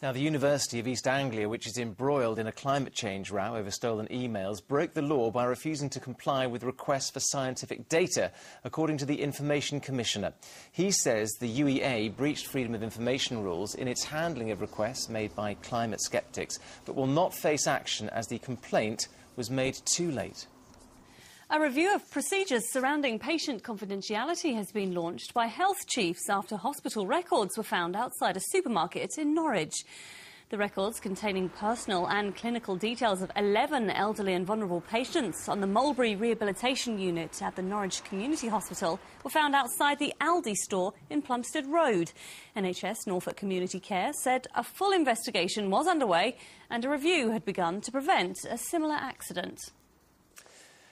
Now, the University of East Anglia, which is embroiled in a climate change row over stolen emails, broke the law by refusing to comply with requests for scientific data, according to the Information Commissioner. He says the UEA breached freedom of information rules in its handling of requests made by climate sceptics, but will not face action as the complaint was made too late. A review of procedures surrounding patient confidentiality has been launched by health chiefs after hospital records were found outside a supermarket in Norwich. The records, containing personal and clinical details of 11 elderly and vulnerable patients on the Mulberry Rehabilitation Unit at the Norwich Community Hospital, were found outside the Aldi store in Plumstead Road. NHS Norfolk Community Care said a full investigation was underway and a review had begun to prevent a similar accident.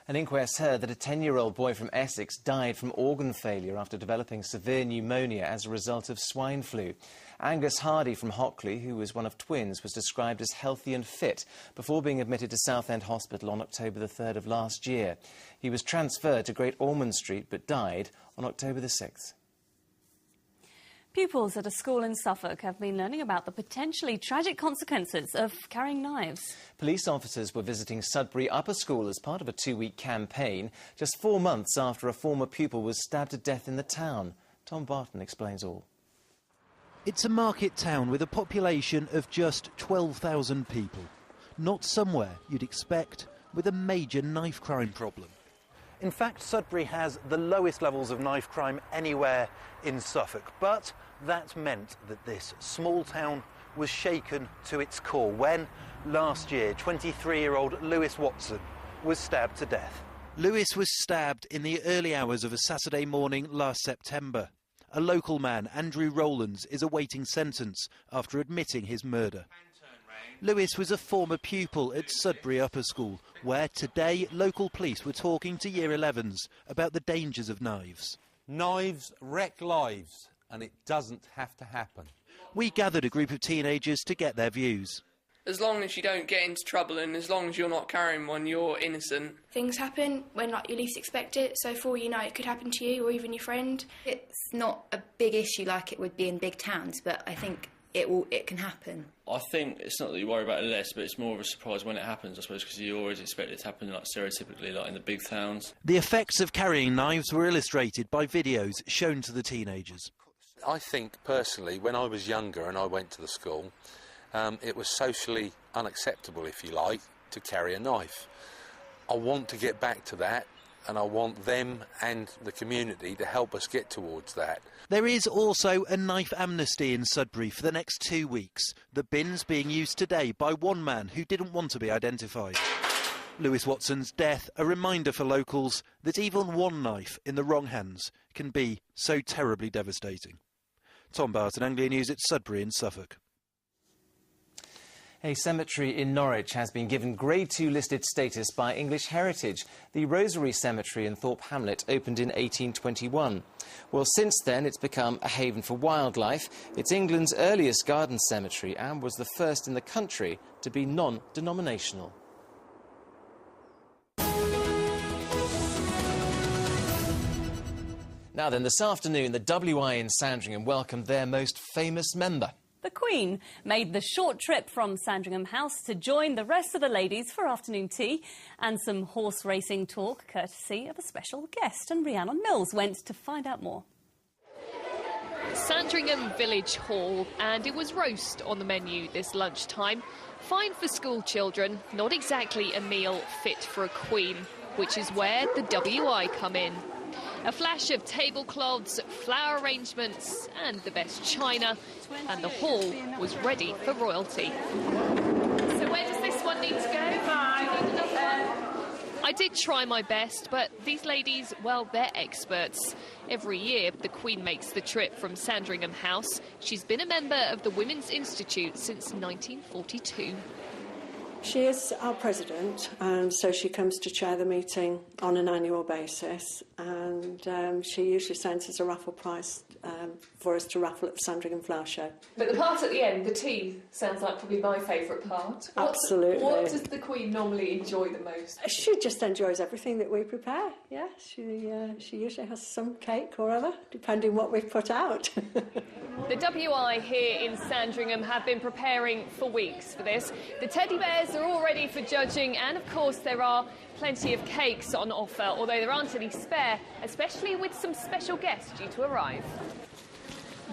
An inquest heard that a 10-year-old boy from Essex died from organ failure after developing severe pneumonia as a result of swine flu. Angus Hardy from Hockley, who was one of twins, was described as healthy and fit before being admitted to Southend Hospital on October the 3rd of last year. He was transferred to Great Ormond Street but died on October the 6th. Pupils at a school in Suffolk have been learning about the potentially tragic consequences of carrying knives. Police officers were visiting Sudbury Upper School as part of a 2-week campaign, just 4 months after a former pupil was stabbed to death in the town. Tom Barton explains all. It's a market town with a population of just 12,000 people. Not somewhere you'd expect with a major knife crime problem. In fact, Sudbury has the lowest levels of knife crime anywhere in Suffolk, but that meant that this small town was shaken to its core when, last year, 23-year-old Lewis Watson was stabbed to death. Lewis was stabbed in the early hours of a Saturday morning last September. A local man, Andrew Rowlands, is awaiting sentence after admitting his murder. Lewis was a former pupil at Sudbury Upper School, where today local police were talking to Year 11s about the dangers of knives. Knives wreck lives, and it doesn't have to happen. We gathered a group of teenagers to get their views. As long as you don't get into trouble and as long as you're not carrying one, you're innocent. Things happen when you least expect it, so for all you know it could happen to you or even your friend. It's not a big issue like it would be in big towns, but I think it can happen. I think it's not that you worry about it less, but it's more of a surprise when it happens, I suppose, because you always expect it to happen like stereotypically, like in the big towns. The effects of carrying knives were illustrated by videos shown to the teenagers. I think, personally, when I was younger and I went to the school, it was socially unacceptable, if you like, to carry a knife. I want to get back to that, and I want them and the community to help us get towards that. There is also a knife amnesty in Sudbury for the next 2 weeks. The bins being used today by one man who didn't want to be identified. Lewis Watson's death, a reminder for locals that even one knife in the wrong hands can be so terribly devastating. Tom Barton, Anglia News at Sudbury in Suffolk. A cemetery in Norwich has been given Grade 2 listed status by English Heritage. The Rosary Cemetery in Thorpe Hamlet opened in 1821. Well, since then, it's become a haven for wildlife. It's England's earliest garden cemetery and was the first in the country to be non-denominational. Now then, this afternoon, the WI in Sandringham welcomed their most famous member. The Queen made the short trip from Sandringham House to join the rest of the ladies for afternoon tea and some horse racing talk, courtesy of a special guest. And Rhiannon Mills went to find out more. Sandringham Village Hall, and it was roast on the menu this lunchtime. Fine for school children, not exactly a meal fit for a queen, which is where the WI come in. A flash of tablecloths, flower arrangements and the best china, and the hall was ready for royalty. So where does this one need to go? I did try my best, but these ladies, well, they're experts. Every year, the Queen makes the trip from Sandringham House. She's been a member of the Women's Institute since 1942. She is our president, and so she comes to chair the meeting on an annual basis, and she usually sends us a raffle prize for us to raffle at the Sandringham Flower Show. But the part at the end, the tea, sounds like probably my favourite part. Absolutely. What does the Queen normally enjoy the most? She just enjoys everything that we prepare, yeah. She usually has some cake or other, depending what we've put out. The WI here in Sandringham have been preparing for weeks for this. The teddy bears are all ready for judging, and of course there are plenty of cakes on offer, although there aren't any spare, especially with some special guests due to arrive.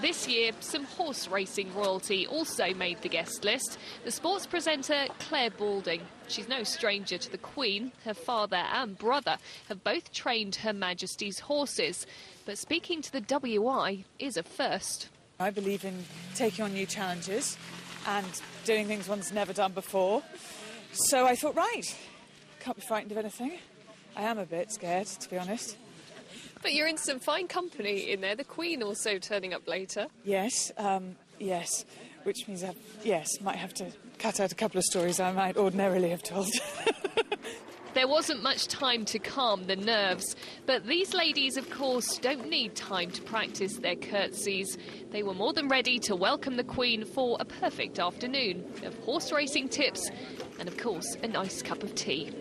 This year, some horse racing royalty also made the guest list. The sports presenter Claire Balding. She's no stranger to the Queen. Her father and brother have both trained Her Majesty's horses. But speaking to the WI is a first. I believe in taking on new challenges and doing things one's never done before. So I thought, right, can't be frightened of anything. I am a bit scared, to be honest. But you're in some fine company in there. The Queen also turning up later. Yes, yes. Which means might have to cut out a couple of stories I might ordinarily have told. There wasn't much time to calm the nerves, but these ladies, of course, don't need time to practice their curtsies. They were more than ready to welcome the Queen for a perfect afternoon of horse racing tips and, of course, a nice cup of tea.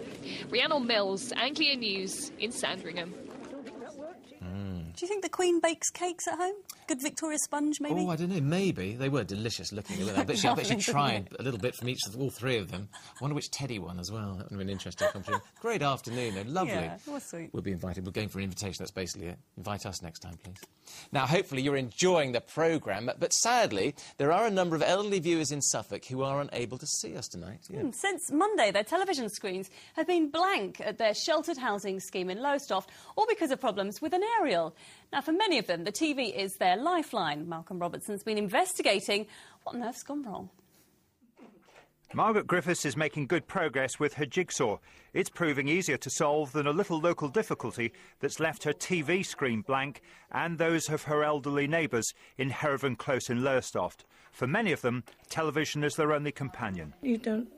Rhiannon Mills, Anglia News in Sandringham. Do you think the Queen bakes cakes at home? Good Victoria sponge, maybe? Oh, I don't know, maybe. They were delicious looking. I bet she tried a little bit from all three of them. I wonder which Teddy one as well. That would have been interesting. Great afternoon, though. Lovely. Yeah, it was sweet. We'll be invited. We're going for an invitation. That's basically it. Invite us next time, please. Now, hopefully you're enjoying the programme, but sadly, there are a number of elderly viewers in Suffolk who are unable to see us tonight. Yeah. Since Monday, their television screens have been blank at their sheltered housing scheme in Lowestoft, all because of problems with an aerial. Now, for many of them, the TV is their lifeline. Malcolm Robertson's been investigating what on earth's gone wrong. Margaret Griffiths is making good progress with her jigsaw. It's proving easier to solve than a little local difficulty that's left her TV screen blank and those of her elderly neighbours in Herivon Close in Lowestoft. For many of them, television is their only companion. You don't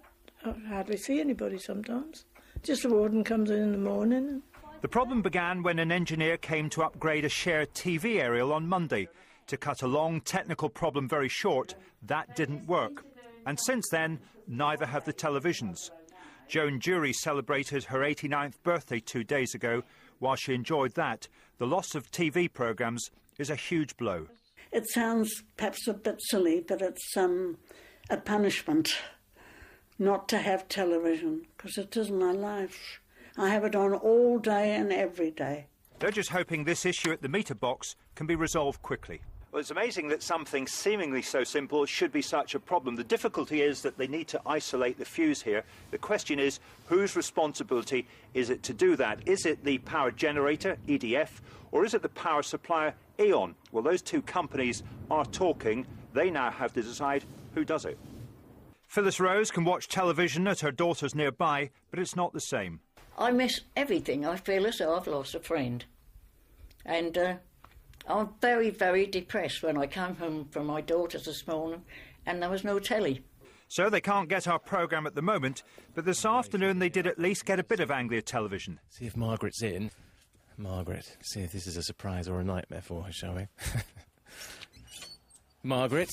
hardly see anybody sometimes. Just the warden comes in the morning. The problem began when an engineer came to upgrade a shared TV aerial on Monday. To cut a long technical problem very short, that didn't work. And since then, neither have the televisions. Joan Jury celebrated her 89th birthday 2 days ago. While she enjoyed that, the loss of TV programmes is a huge blow. It sounds perhaps a bit silly, but it's a punishment not to have television, because it is my life. I have it on all day and every day. They're just hoping this issue at the meter box can be resolved quickly. Well, it's amazing that something seemingly so simple should be such a problem. The difficulty is that they need to isolate the fuse here. The question is, whose responsibility is it to do that? Is it the power generator, EDF, or is it the power supplier, E.ON? Well, those two companies are talking. They now have to decide who does it. Phyllis Rose can watch television at her daughter's nearby, but it's not the same. I miss everything. I feel as though I've lost a friend. And I'm very, very depressed when I came home from my daughter's this morning and there was no telly. So they can't get our programme at the moment, but this afternoon they did at least get a bit of Anglia television. See if Margaret's in. Margaret, see if this is a surprise or a nightmare for her, shall we? Margaret?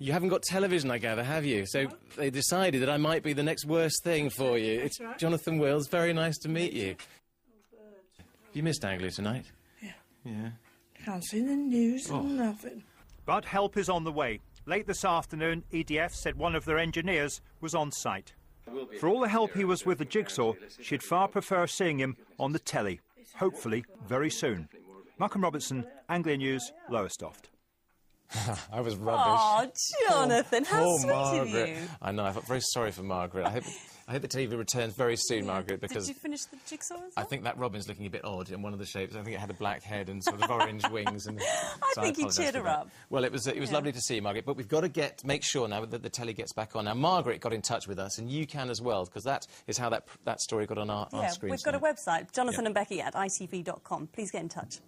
You haven't got television, I gather, have you? So they decided that I might be the next worst thing for you. It's Jonathan Wills. Very nice to meet you. You missed Anglia tonight? Yeah. Can't see the news or nothing. But help is on the way. Late this afternoon, EDF said one of their engineers was on site. For all the help he was with the jigsaw, she'd far prefer seeing him on the telly. Hopefully, very soon. Malcolm Robertson, Anglia News, Lowestoft. I was rubbish. Oh, Jonathan, how sweet Margaret. of you. I know, I felt very sorry for Margaret. I hope the TV returns very soon, Margaret, because... Did you finish the jigsaw as well? I think that robin's looking a bit odd in one of the shapes. I think it had a black head and sort of orange wings. And I think you cheered her up. Well, it was lovely to see you, Margaret, but we've got to make sure now that the telly gets back on. Now, Margaret got in touch with us, and you can as well, because that is how that story got on our screen. We've got a website, Jonathan and Becky at itv.com. Please get in touch.